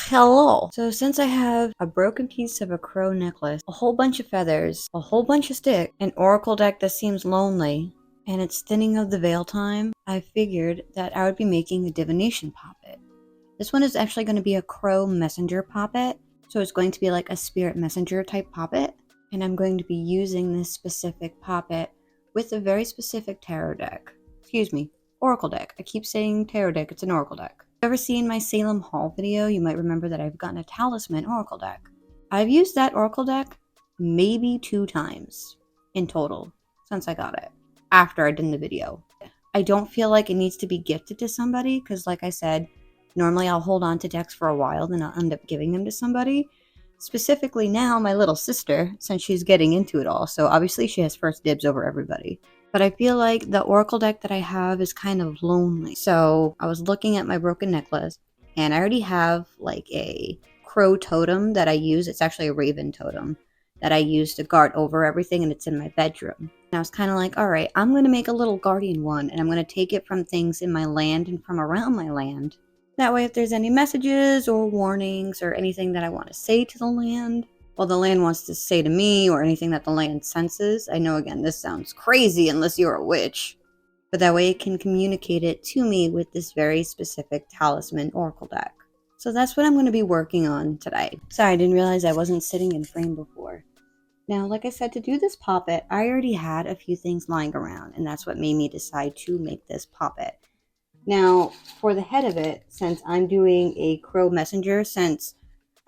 Hello. So since I have a broken piece of a crow necklace, a whole bunch of feathers, a whole bunch of sticks, an oracle deck that seems lonely, and it's thinning of the veil time, I figured that I would be making a divination poppet. This one is actually going to be a crow messenger poppet, so it's going to be like a spirit messenger type poppet, and I'm going to be using this specific poppet with a very specific tarot deck. Excuse me, oracle deck. I keep saying tarot deck, it's an oracle deck. If you've ever seen my Salem haul video, you might remember that I've gotten a talisman oracle deck. I've used that oracle deck maybe 2 times in total since I got it, after I did the video. I don't feel like it needs to be gifted to somebody, because like I said, normally I'll hold on to decks for a while, then I'll end up giving them to somebody. Specifically now, my little sister, since she's getting into it all, so obviously she has first dibs over everybody. But I feel like the oracle deck that I have is kind of lonely. So I was looking at my broken necklace, and I already have like a crow totem that I use. It's actually a raven totem that I use to guard over everything, and it's in my bedroom. And I was kind of like, all right, I'm going to make a little guardian one, and I'm going to take it from things in my land and from around my land. That way, if there's any messages or warnings or anything that I want to say to the land, well, the land wants to say to me, or anything that the land senses. I know, again, this sounds crazy unless you're a witch, but that way it can communicate it to me with this very specific talisman oracle deck. So that's what I'm going to be working on today. Sorry, I didn't realize I wasn't sitting in frame before. Now, like I said, to do this poppet, I already had a few things lying around, and that's what made me decide to make this poppet. Now, for the head of it, since I'm doing a crow messenger, since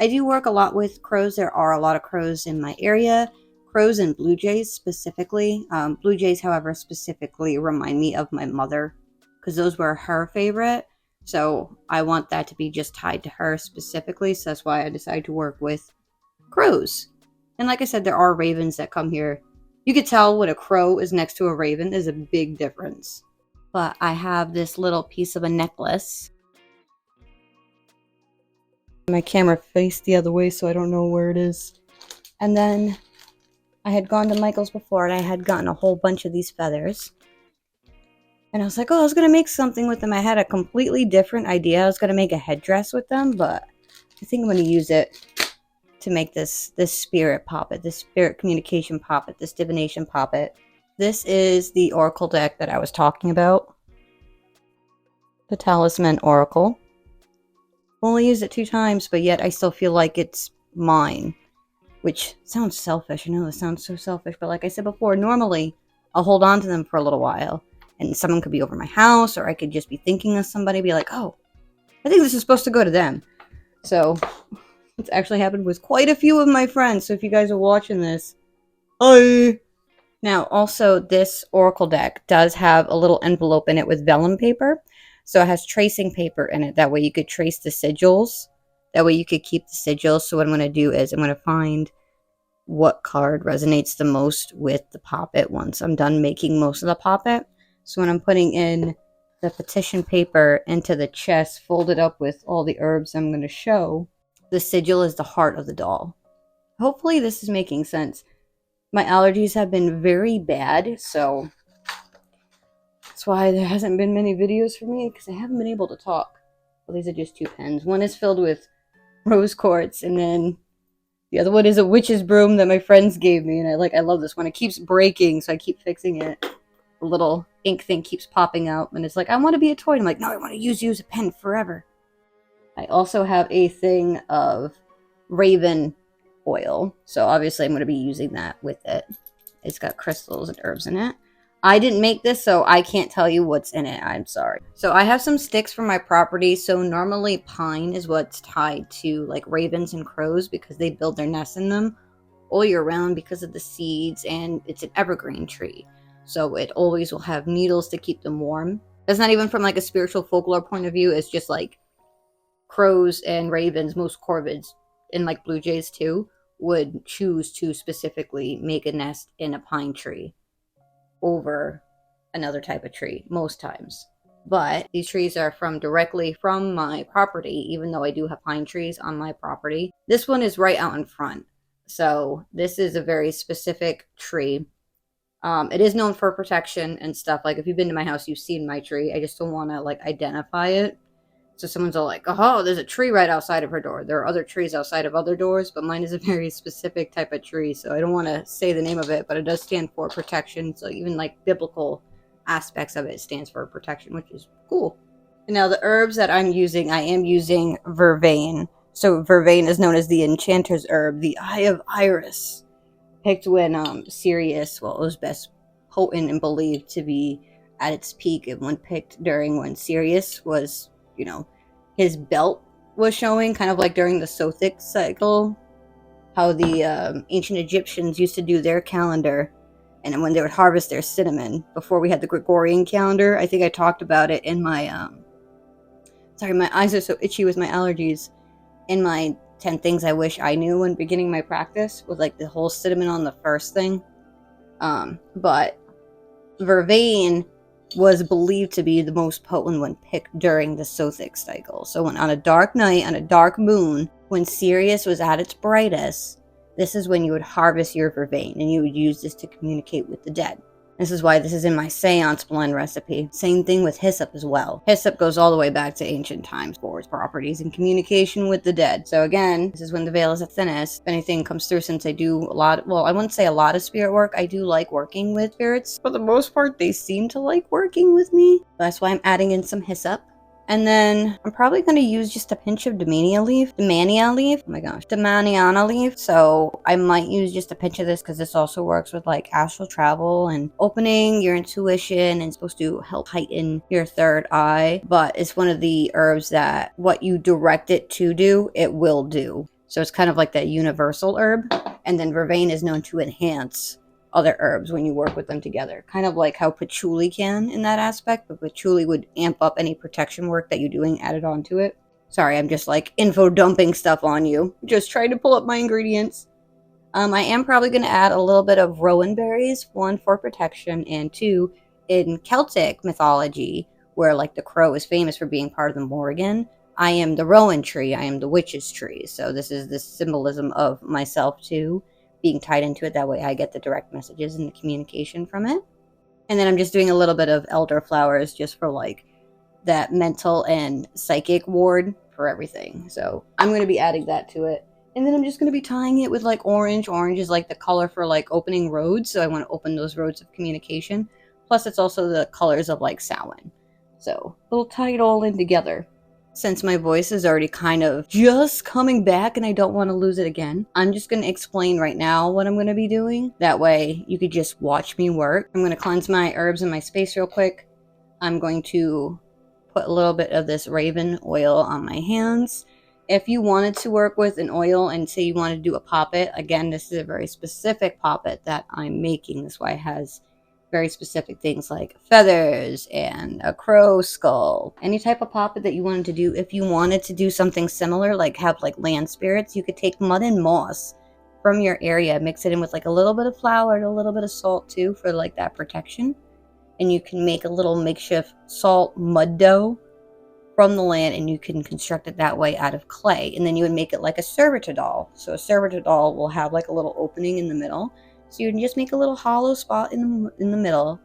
I do work a lot with crows, there are a lot of crows in my area, crows and blue jays specifically. Blue jays, however, specifically remind me of my mother, because those were her favorite. So I want that to be just tied to her specifically, so that's why I decided to work with crows. And like I said, there are ravens that come here. You could tell when a crow is next to a raven, there's a big difference. But I have this little piece of a necklace. My camera faced the other way, so I don't know where it is. And then I had gone to Michael's before, and I had gotten a whole bunch of these feathers. And I was like, oh, I was going to make something with them. I had a completely different idea. I was going to make a headdress with them, but I think I'm going to use it to make this spirit poppet, this spirit communication poppet, this divination poppet. This is the oracle deck that I was talking about. The Talisman Oracle. Only used it 2 times, but yet I still feel like it's mine. Which sounds selfish. I know it sounds so selfish, but like I said before, normally I'll hold on to them for a little while. And someone could be over my house, or I could just be thinking of somebody, be like, oh, I think this is supposed to go to them. So, it's actually happened with quite a few of my friends, so if you guys are watching this, hi! Now, also, this oracle deck does have a little envelope in it with vellum paper. So it has tracing paper in it. That way you could trace the sigils. That way you could keep the sigils. So what I'm going to do is I'm going to find what card resonates the most with the poppet once I'm done making most of the poppet. So when I'm putting in the petition paper into the chest, folded up with all the herbs I'm going to show, the sigil is the heart of the doll. Hopefully this is making sense. My allergies have been very bad, so that's why there hasn't been many videos for me, because I haven't been able to talk. Well, these are just 2 pens. One is filled with rose quartz, and then the other one is a witch's broom that my friends gave me, and I love this one. It keeps breaking, so I keep fixing it. The little ink thing keeps popping out, and it's like, I want to be a toy. And I'm like, no, I want to use a pen forever. I also have a thing of raven oil, so obviously I'm going to be using that with it. It's got crystals and herbs in it. I didn't make this, so I can't tell you what's in it. I'm sorry. So I have some sticks from my property. So normally pine is what's tied to like ravens and crows, because they build their nests in them all year round because of the seeds, and it's an evergreen tree. So it always will have needles to keep them warm. That's not even from like a spiritual folklore point of view. It's just like crows and ravens, most corvids, and like blue jays too, would choose to specifically make a nest in a pine tree over another type of tree most times. But these trees are directly from my property, even though I do have pine trees on my property. This one is right out in front. So this is a very specific tree. It is known for protection and stuff. Like if you've been to my house, you've seen my tree. I just don't want to like identify it. So someone's all like, oh, there's a tree right outside of her door. There are other trees outside of other doors, but mine is a very specific type of tree. So I don't want to say the name of it, but it does stand for protection. So even like biblical aspects of it stands for protection, which is cool. And now the herbs that I'm using, I am using vervain. So vervain is known as the enchanter's herb, the Eye of Iris. Picked when Sirius, well, it was best potent and believed to be at its peak, and when picked during when Sirius was, you know, his belt was showing, kind of like during the Sothic cycle, how the ancient Egyptians used to do their calendar, and when they would harvest their cinnamon before we had the Gregorian calendar. I think I talked about it in my sorry, my eyes are so itchy with my allergies. In my 10 things I wish I knew when beginning my practice, with like the whole cinnamon on the first thing. But vervain was believed to be the most potent when picked during the Sothic cycle. So when on a dark night, on a dark moon, when Sirius was at its brightest, this is when you would harvest your vervain, and you would use this to communicate with the dead. This is why this is in my seance blend recipe. Same thing with hyssop as well. Hyssop goes all the way back to ancient times for its properties and communication with the dead. So again, this is when the veil is at thinnest. If anything comes through, since I do a lot, well, I wouldn't say a lot of spirit work. I do like working with spirits. For the most part, they seem to like working with me. That's why I'm adding in some hyssop. And then I'm probably going to use just a pinch of Damania leaf. Damania leaf? Oh my gosh. Damaniana leaf. So I might use just a pinch of this because this also works with like astral travel and opening your intuition, and supposed to help heighten your third eye. But it's one of the herbs that what you direct it to do, it will do. So it's kind of like that universal herb. And then vervain is known to enhance other herbs when you work with them together. Kind of like how patchouli can in that aspect, but patchouli would amp up any protection work that you're doing added onto it. Sorry, I'm just like info dumping stuff on you. Just trying to pull up my ingredients. I am probably going to add a little bit of rowan berries, 1 for protection, and 2, in Celtic mythology, where like the crow is famous for being part of the Morrigan, I am the rowan tree, I am the witch's tree. So this is the symbolism of myself too, being tied into it. That way I get the direct messages and the communication from it. And then I'm just doing a little bit of elderflowers just for like that mental and psychic ward for everything. So I'm going to be adding that to it. And then I'm just going to be tying it with like orange. Orange is like the color for like opening roads. So I want to open those roads of communication. Plus it's also the colors of like Samhain. So we'll tie it all in together. Since my voice is already kind of just coming back and I don't want to lose it again, I'm just going to explain right now what I'm going to be doing. That way you could just watch me work. I'm going to cleanse my herbs in my space real quick. I'm going to put a little bit of this raven oil on my hands. If you wanted to work with an oil and say you wanted to do a poppet, again, this is a very specific poppet that I'm making. That's why it has very specific things like feathers and a crow skull. Any type of poppet that you wanted to do. If you wanted to do something similar, like have like land spirits, you could take mud and moss from your area, mix it in with like a little bit of flour and a little bit of salt too for like that protection. And you can make a little makeshift salt mud dough from the land, and you can construct it that way out of clay. And then you would make it like a servitor doll. So a servitor doll will have like a little opening in the middle. So you can just make a little hollow spot in the middle,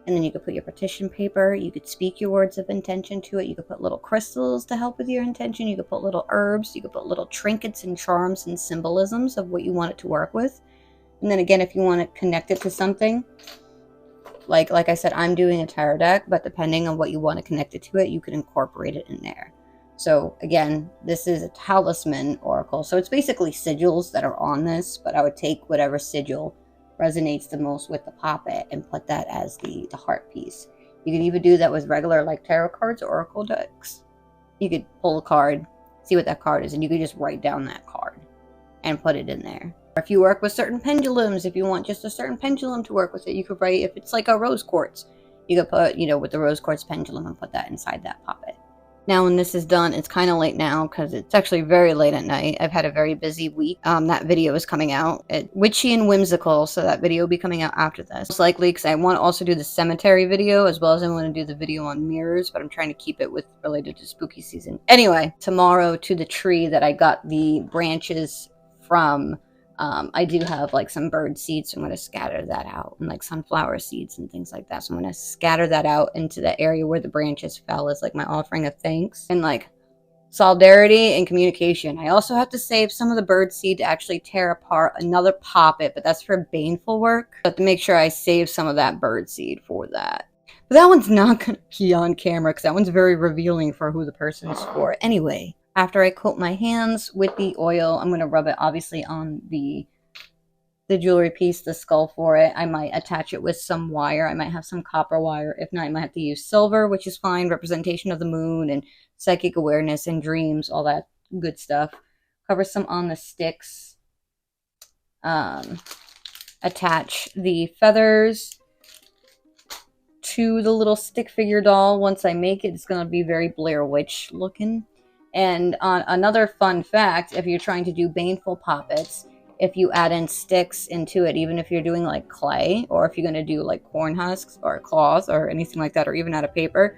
and then you could put your petition paper. You could speak your words of intention to it. You could put little crystals to help with your intention. You could put little herbs. You could put little trinkets and charms and symbolisms of what you want it to work with. And then again, if you want to connect it to something, like I said, I'm doing a tarot deck, but depending on what you want to connect it to, you could incorporate it in there. So again, this is a talisman oracle. So it's basically sigils that are on this, but I would take whatever sigil resonates the most with the poppet and put that as the heart piece. You can even do that with regular like tarot cards or oracle decks. You could pull a card, see what that card is, and you could just write down that card and put it in there. If you work with certain pendulums, if you want just a certain pendulum to work with it, you could write, if it's like a rose quartz, you could put, with the rose quartz pendulum and put that inside that poppet. Now when this is done, it's kind of late now because it's actually very late at night. I've had a very busy week. That video is coming out at Witchy and Whimsical, so that video will be coming out after this. Most likely because I want to also do the cemetery video as well as I want to do the video on mirrors, but I'm trying to keep it related to spooky season. Anyway, tomorrow to the tree that I got the branches from, I do have like some bird seeds, so I'm going to scatter that out, and like sunflower seeds and things like that. So I'm going to scatter that out into the area where the branches fell as like my offering of thanks. And like solidarity and communication. I also have to save some of the bird seed to actually tear apart another poppet, but that's for baneful work. I have to make sure I save some of that bird seed for that. But that one's not going to be on camera because that one's very revealing for who the person is for. Anyway, after I coat my hands with the oil, I'm going to rub it obviously on the jewelry piece, the skull for it. I might attach it with some wire. I might have some copper wire. If not, I might have to use silver, which is fine. Representation of the moon and psychic awareness and dreams, all that good stuff. Cover some on the sticks. Attach the feathers to the little stick figure doll. Once I make it, it's going to be very Blair Witch looking. And another fun fact, if you're trying to do baneful poppets, if you add in sticks into it, even if you're doing like clay, or if you're going to do like corn husks or cloth or anything like that, or even out of paper,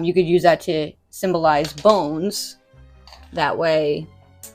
you could use that to symbolize bones. That way,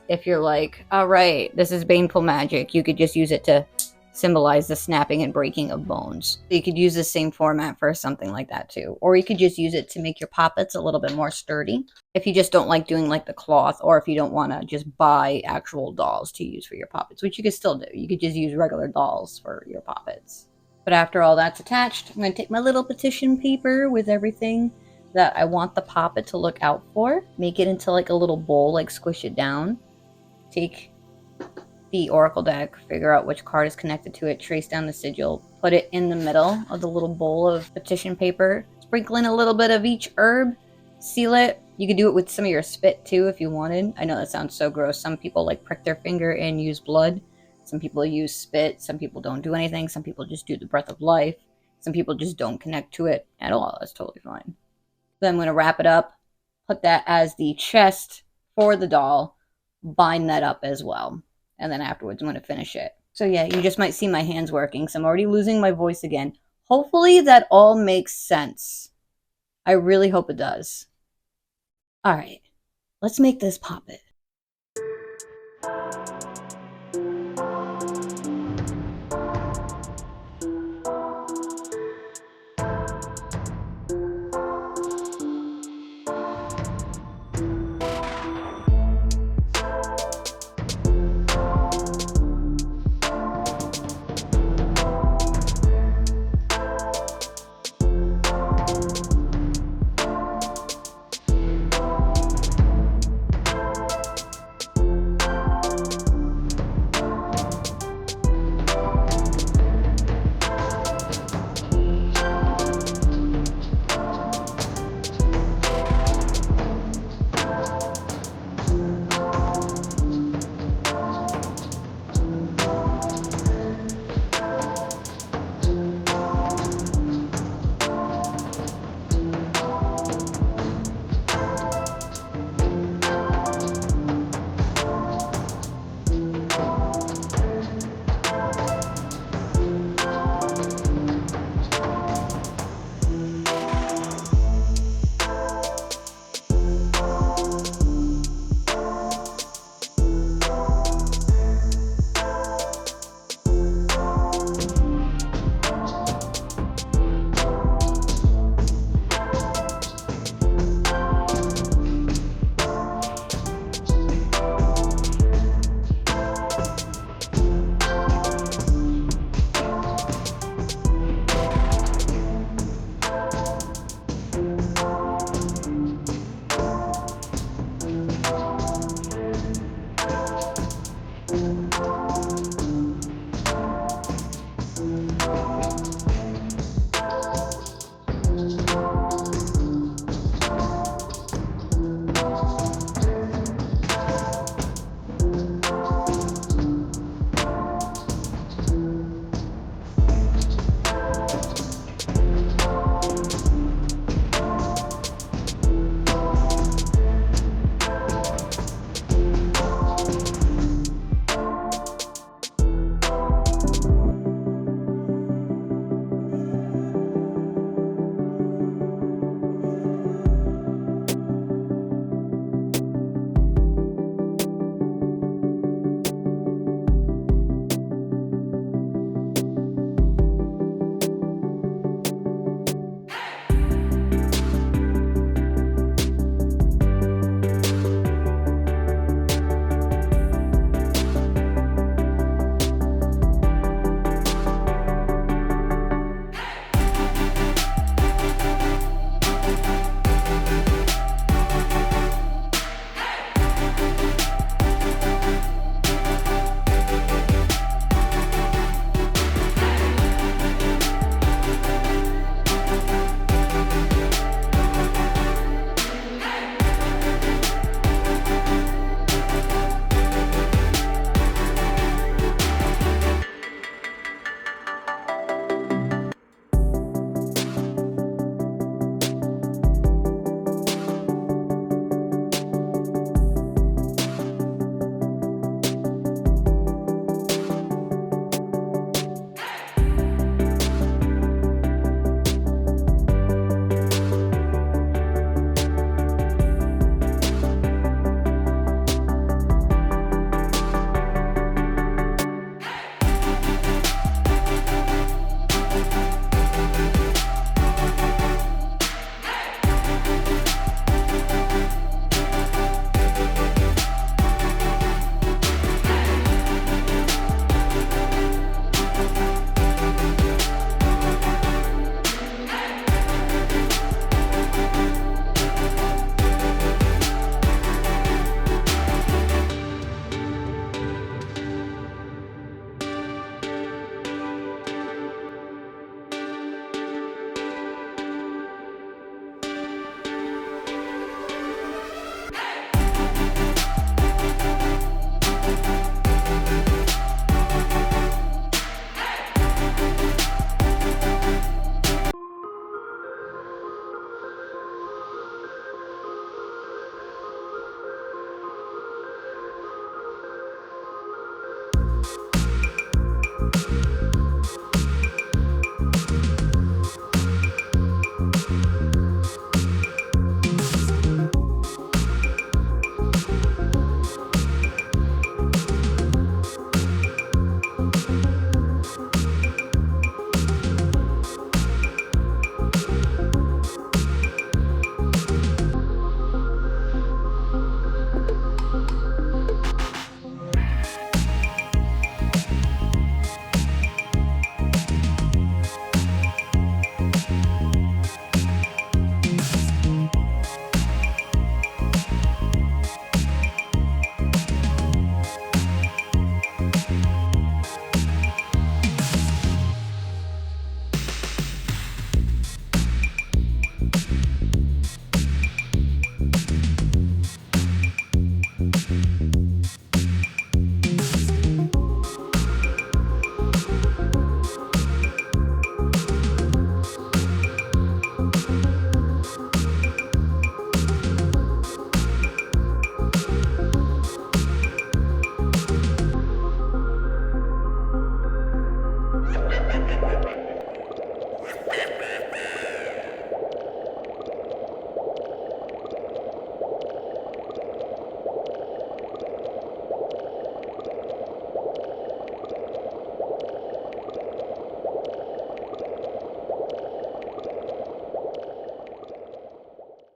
if you're like, all right, this is baneful magic, you could just use it to symbolize the snapping and breaking of bones. So you could use the same format for something like that too. Or you could just use it to make your poppets a little bit more sturdy. If you just don't like doing like the cloth, or if you don't want to just buy actual dolls to use for your poppets, which you could still do. You could just use regular dolls for your poppets. But after all that's attached, I'm going to take my little petition paper with everything that I want the poppet to look out for. Make it into like a little bowl, like squish it down. Take the oracle deck, figure out which card is connected to it, trace down the sigil, put it in the middle of the little bowl of petition paper, sprinkle in a little bit of each herb, seal it. You could do it with some of your spit too if you wanted. I know that sounds so gross. Some people like prick their finger and use blood. Some people use spit. Some people don't do anything. Some people just do the breath of life. Some people just don't connect to it at all. That's totally fine. Then I'm going to wrap it up, put that as the chest for the doll, bind that up as well. And then afterwards, I'm going to finish it. So yeah, you just might see my hands working. So I'm already losing my voice again. Hopefully that all makes sense. I really hope it does. All right, let's make this poppet.